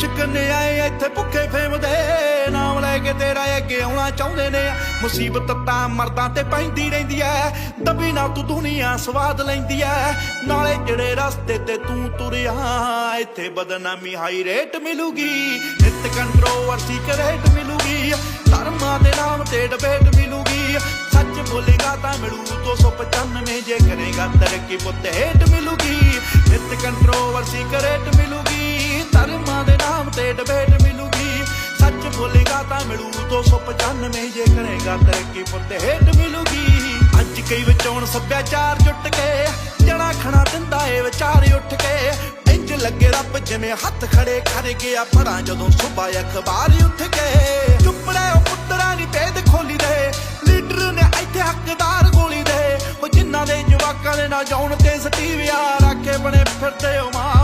कुछ कन्याए इत्थे भुखे फेमदे नाम लैके तेरा अगे आउणा चाहुंदे ने मुसीबत तां मर्दां ते पैंदी रहिंदी ऐ दबी ना तू दुनिया स्वाद लैंदी ऐ नाले जिहड़े रस्ते ते तू तुरिया इत्थे बदनामी हाई रेट मिलूगी नित कंट्रोवर्सी करेट मिलूगी धर्मां दे नाम ते डिबेट मिलूगी सच बोलेगा तां मिलू 295 जे करेगा तरक्की पुत हेट मिलूगी नित कंट्रोवर्सी करेट मिलूगी धर्मां दे नाम ते डिबेट मिलूगी सच बोलेगा तां मिलू 295 जे करेगा तरक्की पुत हेट मिलूगी अज कई विचोण सभ्याचार जुट के जणा खड़ा दिंदा ए विचार उठ के इंज लगे रब जिवें हथ खड़े कर गया पढ़ा जदों सुबह अखबार उठ के चुप रहे पुत्तरा नी भेद खोली दे लीडर ने इत्थे हकदार गोली दे जिन्हां दे जवाकां दे ना जाउण ते सटीविया राखे बने फिरदे ओ मां